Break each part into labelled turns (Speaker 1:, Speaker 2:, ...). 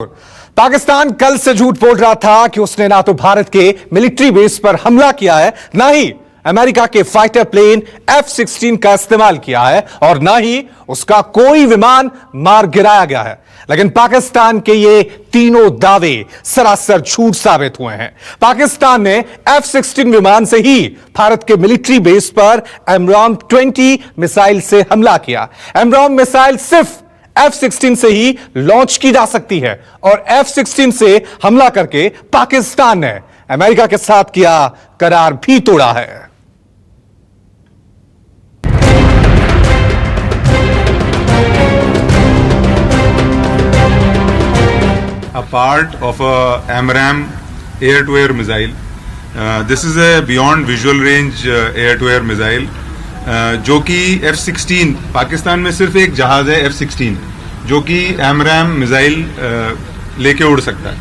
Speaker 1: पाकिस्तान कल से झूठ बोल रहा था कि उसने ना तो भारत के मिलिट्री बेस पर हमला किया है, ना ही अमेरिका के फाइटर प्लेन F-16 का इस्तेमाल किया है और ना ही उसका कोई विमान मार गिराया गया है। लेकिन पाकिस्तान के ये तीनों दावे सरासर झूठ साबित हुए हैं। पाकिस्तान ने F-16 विमान से ही भारत के मिलिट्री बेस पर AMRAAM-20 मिसाइल से हमला किया। AMRAAM मिसाइल सिर्फ F-16 से ही लॉन्च की जा सकती है और F-16 से हमला करके पाकिस्तान ने अमेरिका के साथ किया करार भी तोड़ा है।
Speaker 2: A part of a AMRAAM air-to-air missile. This is a beyond visual range air-to-air missile. जो कि F-16 पाकिस्तान में सिर्फ एक जहाज है F-16 जो कि AMRAAM मिसाइल लेके उड़ सकता है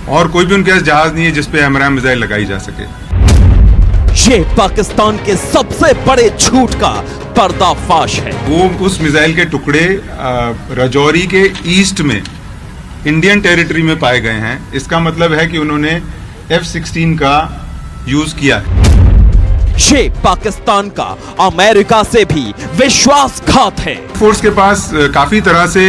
Speaker 2: और कोई भी उनके पास जहाज नहीं है जिस पे AMRAAM मिसाइल लगाई जा सके।
Speaker 3: ये पाकिस्तान के सबसे बड़े झूठ का पर्दाफाश है।
Speaker 2: वो उस मिसाइल के टुकड़े राजौरी के ईस्ट में इंडियन टेरिटरी में पाए गए हैं। इसका मतलब है कि उन्होंने F-16 का यूज किया है।
Speaker 3: ये पाकिस्तान का अमेरिका से भी विश्वासघात है।
Speaker 2: फोर्स के पास काफी तरह से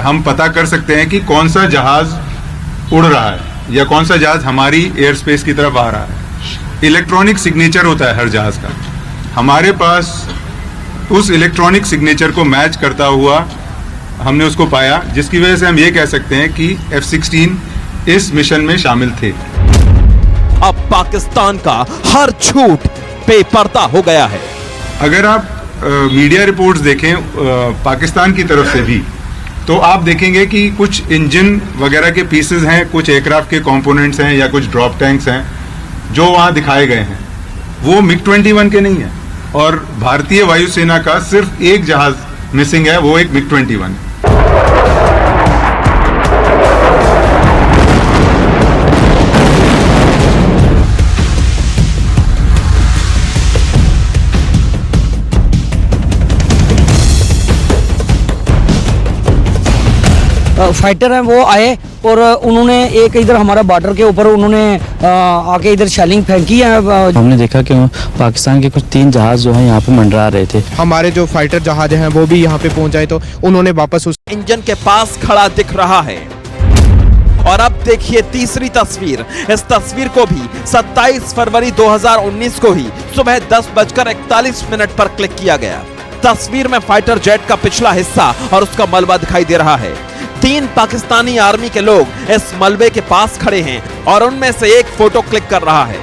Speaker 2: हम पता कर सकते हैं कि कौन सा जहाज उड़ रहा है या कौन सा जहाज हमारी एयर स्पेस की तरफ आ रहा है। इलेक्ट्रॉनिक सिग्नेचर होता है हर जहाज का। हमारे पास उस इलेक्ट्रॉनिक सिग्नेचर को मैच करता हुआ हमने उसको पाया, जिसकी वजह से हम ये कह सकते हैं कि F-16 इस मिशन में शामिल थे।
Speaker 3: अब पाकिस्तान का हर झूठ बेपर्दा हो गया है।
Speaker 2: अगर आप मीडिया रिपोर्ट्स देखें पाकिस्तान की तरफ से भी, तो आप देखेंगे कि कुछ इंजन वगैरह के पीसेस हैं, कुछ एयरक्राफ्ट के कंपोनेंट्स हैं या कुछ ड्रॉप टैंक्स हैं जो वहां दिखाए गए हैं, वो MiG-21 के नहीं है। और भारतीय वायुसेना का सिर्फ एक जहाज मिसिंग है, वो एक MiG-21।
Speaker 4: फाइटर हैं वो आए और उन्होंने एक इधर हमारा बॉर्डर के ऊपर उन्होंने आके इधर शेलिंग फेंकी है।
Speaker 5: हमने देखा कि पाकिस्तान के कुछ 3 जहाज जो हैं यहाँ पे मंडरा रहे थे।
Speaker 6: हमारे जो फाइटर जहाज हैं वो भी यहाँ पे पहुँच जाए तो उन्होंने वापस उस
Speaker 3: इंजन के पास खड़ा दिख रहा है। और अब देखिए तीसरी तस्वीर। इस तस्वीर को भी 27 फरवरी 2019 को ही सुबह 10:41 पर क्लिक किया गया। तस्वीर में फाइटर जेट का पिछला हिस्सा और उसका मलबा दिखाई दे रहा है। 3 पाकिस्तानी आर्मी के लोग इस मलबे के पास खड़े हैं और उनमें से एक फोटो क्लिक कर रहा है।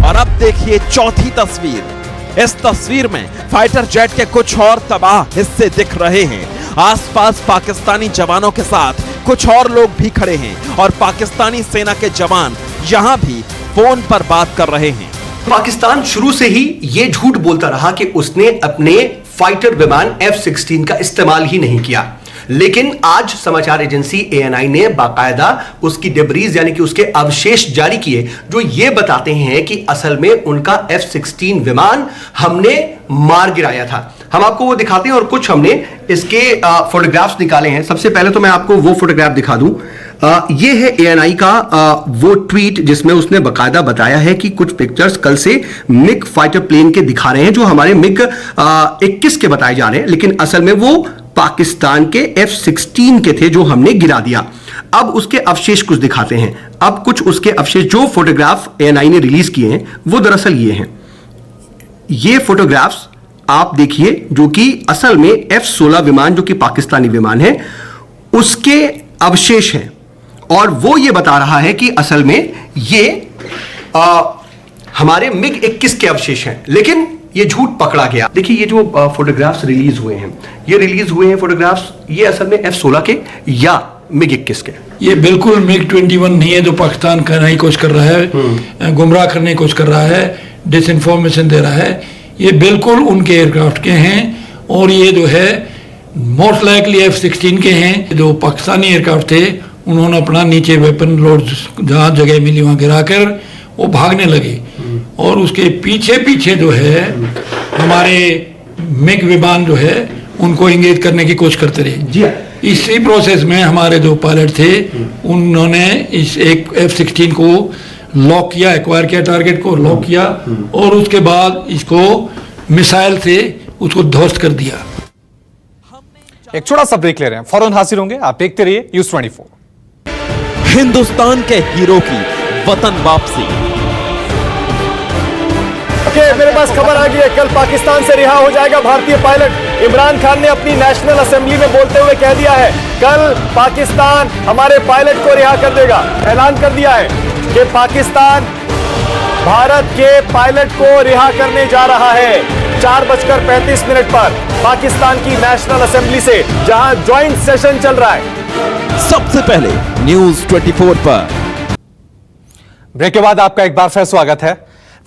Speaker 3: और अब देखिए चौथी तस्वीर। इस तस्वीर में फाइटर जेट के कुछ और तबाह हिस्से दिख रहे हैं। आसपास पाकिस्तानी जवानों के साथ कुछ और लोग भी खड़े हैं और पाकिस्तानी सेना के जवान यहां भी फोन पर बात कर रहे हैं।
Speaker 7: पाकिस्तान शुरू से ही ये झूठ बोलता रहा कि उसने अपने फाइटर विमान F-16 का इस्तेमाल ही नहीं किया, लेकिन आज समाचार एजेंसी ANI ने बाकायदा उसकी डिब्रीज यानी कि उसके अवशेष जारी किए जो ये बताते हैं कि असल में उनका F-16 विमान हमने मार गिराया था। हम आपको वो दिखाते हैं और कुछ हमने इसके फोटोग्राफ्स निकाले हैं। सबसे पहले तो मैं आपको वो फोटोग्राफ दिखा दूं। ये है ANI का वो ट्वीट जिसमें उसने बकायदा बताया है कि कुछ पिक्चर्स कल से मिग फाइटर प्लेन के दिखा रहे हैं जो हमारे MiG-21 के बताए जा रहे हैं, लेकिन असल में वो पाकिस्तान के F-16 के थे जो हमने गिरा दिया। अब उसके अवशेष कुछ दिखाते हैं। अब कुछ उसके अवशेष जो फोटोग्राफ ANI ने रिलीज किए हैं वो दरअसल ये हैं। ये फोटोग्राफ्स आप देखिए जो कि असल में F-16 विमान जो कि पाकिस्तानी विमान है उसके अवशेष हैं और वो ये बता रहा है कि असल में ये हमारे MiG-21 के अवशेष हैं, लेकिन ये झूठ पकड़ा गया। देखिए ये जो फोटोग्राफ्स रिलीज हुए हैं, ये रिलीज हुए हैं फोटोग्राफ्स, ये असल में F-16 के या MiG-21 के।
Speaker 8: ये बिल्कुल MiG-21 नहीं है जो पाकिस्तान करने की कोशिश कर रहा है, गुमराह करने की कोशिश कर रहा है, डिसइंफॉर्मेशन दे रहा है। ये बिल्कुल उनके एयरक्राफ्ट के हैं और ये जो है मोस्ट लाइकली F-16 के हैं। जो पाकिस्तानी एयरक्राफ्ट थे उन्होंने अपना नीचे वेपन लोड जहाँ जगह मिली वहाँ गिराकर वो भागने लगे और उसके पीछे पीछे जो है हमारे MiG विमान जो है उनको इंगेज करने की कोशिश करते रहे।
Speaker 7: जी हाँ।
Speaker 8: इसी प्रोसेस में हमारे जो पायलट थे उन्होंने इस एक F-16 को लॉक किया, एक्वायर किया, टारगेट को लॉक किया और उसके बाद इसको मिसाइल से उसको ध्वस्त कर दिया।
Speaker 1: एक छोटा सा ब्रेक ले रहे हैं, फौरन हाजिर होंगे। आप देखते रहिए News24।
Speaker 3: हिंदुस्तान के हीरो की वतन वापसी।
Speaker 9: मेरे पास खबर आ गई है, कल पाकिस्तान से रिहा हो जाएगा भारतीय पायलट। इमरान खान ने अपनी नेशनल असेंबली में बोलते हुए कह दिया है, कल पाकिस्तान हमारे पायलट को रिहा कर देगा। ऐलान कर दिया है कि पाकिस्तान भारत के पायलट को रिहा करने जा रहा है 4:35 पर पाकिस्तान की नेशनल असेंबली से, जहां ज्वाइंट सेशन चल रहा है।
Speaker 3: सबसे पहले News24 पर।
Speaker 1: ब्रेक के बाद आपका एक बार फिर स्वागत है।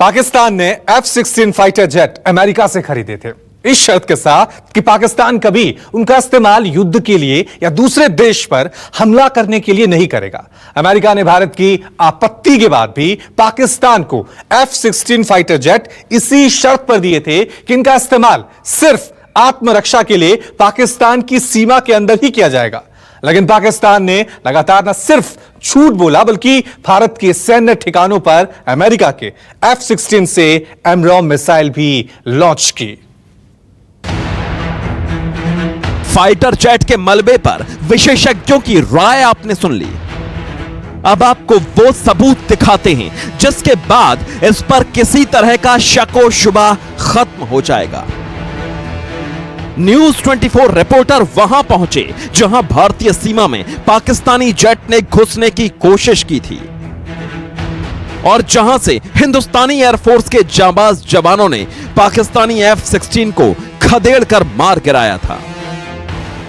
Speaker 1: पाकिस्तान ने F-16 फाइटर जेट अमेरिका से खरीदे थे, इस शर्त के साथ कि पाकिस्तान कभी उनका इस्तेमाल युद्ध के लिए या दूसरे देश पर हमला करने के लिए नहीं करेगा। अमेरिका ने भारत की आपत्ति के बाद भी पाकिस्तान को F-16 फाइटर जेट इसी शर्त पर दिए थे कि इनका इस्तेमाल सिर्फ आत्मरक्षा के लिए पाकिस्तान की सीमा के अंदर ही किया जाएगा। लेकिन पाकिस्तान ने लगातार न सिर्फ झूठ बोला, बल्कि भारत के सैन्य ठिकानों पर अमेरिका के F-16 से एमरॉम मिसाइल भी लॉन्च की।
Speaker 3: फाइटर जेट के मलबे पर विशेषज्ञों की राय आपने सुन ली। अब आपको वो सबूत दिखाते हैं जिसके बाद इस पर किसी तरह का शक व शुबा खत्म हो जाएगा। News24 रिपोर्टर वहां पहुंचे जहां भारतीय सीमा में पाकिस्तानी जेट ने घुसने की कोशिश की थी और जहां से हिंदुस्तानी एयरफोर्स के जांबाज जवानों ने पाकिस्तानी F-16 को खदेड़कर मार गिराया था।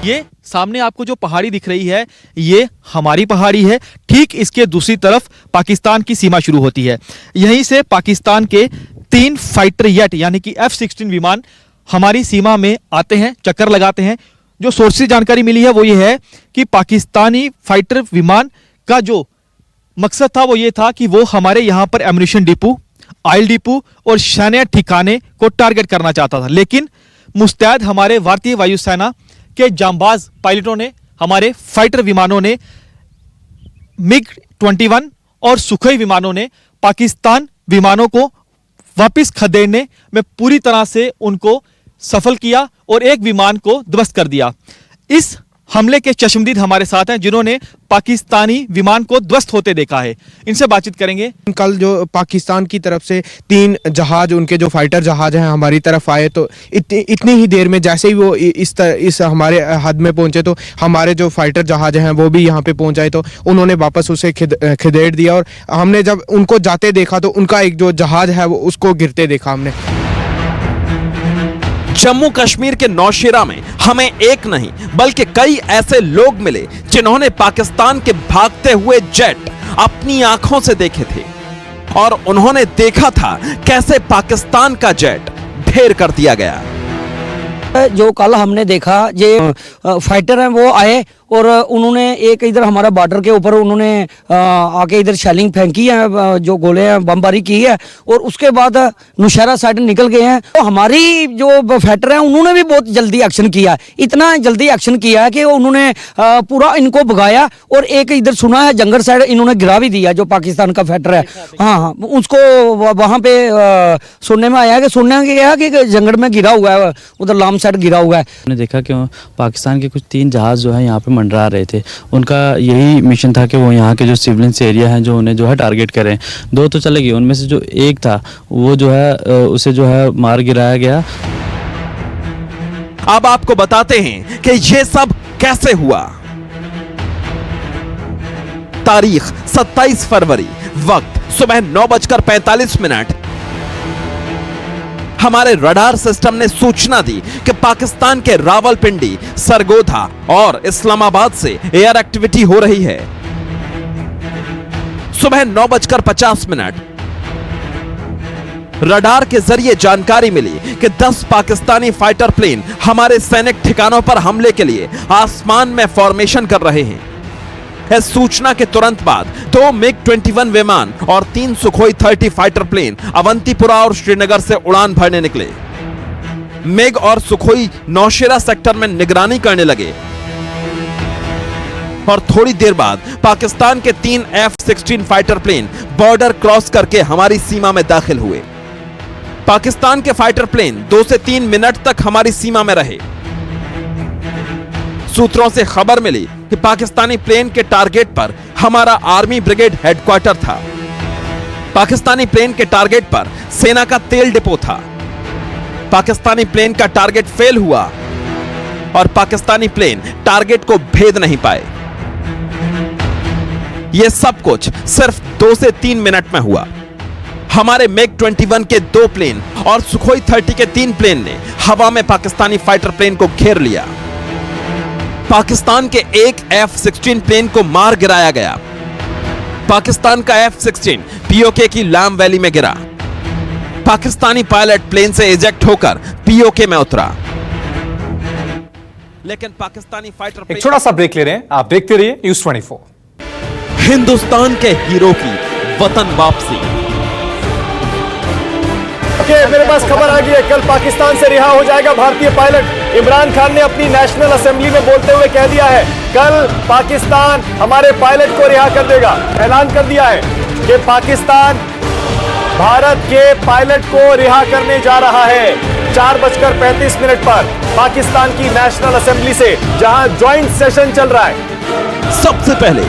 Speaker 10: ये सामने आपको जो पहाड़ी दिख रही है, ये हमारी पहाड़ी है। ठीक इसके दूसरी तरफ पाकिस्तान की सीमा शुरू होती है। यहीं से पाकिस्तान के 3 फाइटर जेट यानी कि F-16 विमान हमारी सीमा में आते हैं, चक्कर लगाते हैं। जो सोर्स से जानकारी मिली है वो ये है कि पाकिस्तानी फाइटर विमान का जो मकसद था वो ये था कि वो हमारे यहाँ पर एम्यूनिशन डिपो, ऑयल डिपो और सैन्य ठिकाने को टारगेट करना चाहता था। लेकिन मुस्तैद हमारे भारतीय वायुसेना के जांबाज पायलटों ने, हमारे फाइटर विमानों ने, MiG-21 और सुखोई विमानों ने पाकिस्तान विमानों को वापस खदेड़ने में पूरी तरह से उनको सफल किया और एक विमान को ध्वस्त कर दिया। इस हमले के चश्मदीद हमारे साथ हैं जिन्होंने पाकिस्तानी विमान को ध्वस्त होते देखा है। इनसे बातचीत करेंगे।
Speaker 6: कल जो पाकिस्तान की तरफ से 3 जहाज, उनके जो फाइटर जहाज हैं, हमारी तरफ आए तो इतनी ही देर में जैसे ही वो इस हमारे हद में पहुंचे तो हमारे जो फाइटर जहाज हैं वो भी यहाँ पे पहुंच आए तो उन्होंने वापस उसे खदेड़ दिया और हमने जब उनको जाते देखा तो उनका एक जो जहाज है वो उसको गिरते देखा हमने।
Speaker 3: जम्मू कश्मीर के नौशेरा में हमें एक नहीं बल्कि कई ऐसे लोग मिले जिन्होंने पाकिस्तान के भागते हुए जेट अपनी आंखों से देखे थे और उन्होंने देखा था कैसे पाकिस्तान का जेट ढेर कर दिया गया।
Speaker 4: जो कल हमने देखा, ये फाइटर हैं वो आए और उन्होंने एक इधर हमारा बॉर्डर के ऊपर उन्होंने आके इधर शेलिंग फेंकी है, जो गोले हैं बमबारी की है और उसके बाद नौशेरा साइड निकल गए हैं। तो हमारी जो फाइटर हैं उन्होंने भी बहुत जल्दी एक्शन किया, इतना जल्दी एक्शन किया है कि उन्होंने पूरा इनको भगाया और एक इधर सुना है जंगल साइड इन्होंने गिरा भी दिया जो पाकिस्तान का फाइटर है। हाँ, उसको वहाँ पे सुनने में आया कि जंगल में गिरा हुआ है, उधर लाम साइड गिरा हुआ है।
Speaker 5: हमने देखा कि पाकिस्तान के कुछ 3 जहाज जो है यहाँ पे मंडरा रहे थे। उनका यही मिशन था कि वो यहाँ के जो सिविलियंस एरिया हैं जो उन्हें जो है टारगेट करें। 2 तो चले गए, उनमें से जो एक था वो जो है उसे जो है मार गिराया गया।
Speaker 3: अब आपको बताते हैं कि ये सब कैसे हुआ। तारीख 27 फरवरी, वक्त सुबह 9:45। हमारे रडार सिस्टम ने सूचना दी कि पाकिस्तान के रावलपिंडी, सरगोधा और इस्लामाबाद से एयर एक्टिविटी हो रही है। सुबह 9:50 रडार के जरिए जानकारी मिली कि 10 पाकिस्तानी फाइटर प्लेन हमारे सैनिक ठिकानों पर हमले के लिए आसमान में फॉर्मेशन कर रहे हैं। इस सूचना के तुरंत बाद 2 MiG-21 विमान और 3 सुखोई 30 फाइटर प्लेन अवंतीपुरा और श्रीनगर से उड़ान भरने निकले। मेघ और सुखोई नौशेरा सेक्टर में निगरानी करने लगे और थोड़ी देर बाद पाकिस्तान के 3 F-16 fighter plain border cross करके हमारी सीमा में दाखिल हुए। पाकिस्तान के फाइटर प्लेन 2 से 3 मिनट तक हमारी सीमा में रहे। सूत्रों से खबर मिली कि पाकिस्तानी प्लेन के टारगेट पर हमारा आर्मी ब्रिगेड हेडक्वार्टर था। पाकिस्तानी प्लेन के टारगेट पर सेना का तेल डिपो था। पाकिस्तानी प्लेन का टारगेट फेल हुआ और पाकिस्तानी प्लेन टारगेट को भेद नहीं पाए। यह सब कुछ सिर्फ 2 से 3 मिनट में हुआ। हमारे MiG 21 के 2 प्लेन और सुखोई 30 के 3 प्लेन ने हवा में पाकिस्तानी फाइटर प्लेन को घेर लिया। पाकिस्तान के एक F-16 प्लेन को मार गिराया गया। पाकिस्तान का F-16 POK की लाम वैली में गिरा। पाकिस्तानी पायलट प्लेन से इजेक्ट होकर POK में उतरा, लेकिन पाकिस्तानी फाइटर
Speaker 1: एक छोटा सा ब्रेक ले रहे हैं, आप देखते रहिए न्यूज़ 24।
Speaker 3: हिंदुस्तान के हीरो की वतन वापसी।
Speaker 9: मेरे पास खबर आ गई है, कल पाकिस्तान से रिहा हो जाएगा भारतीय पायलट। इमरान खान ने अपनी नेशनल असेंबली में बोलते हुए कह दिया है, कल पाकिस्तान हमारे पायलट को रिहा कर देगा। ऐलान कर दिया है कि पाकिस्तान भारत के पायलट को रिहा करने जा रहा है 4:35 पर पाकिस्तान की नेशनल असेंबली से, जहां ज्वाइंट सेशन चल रहा है।
Speaker 3: सबसे पहले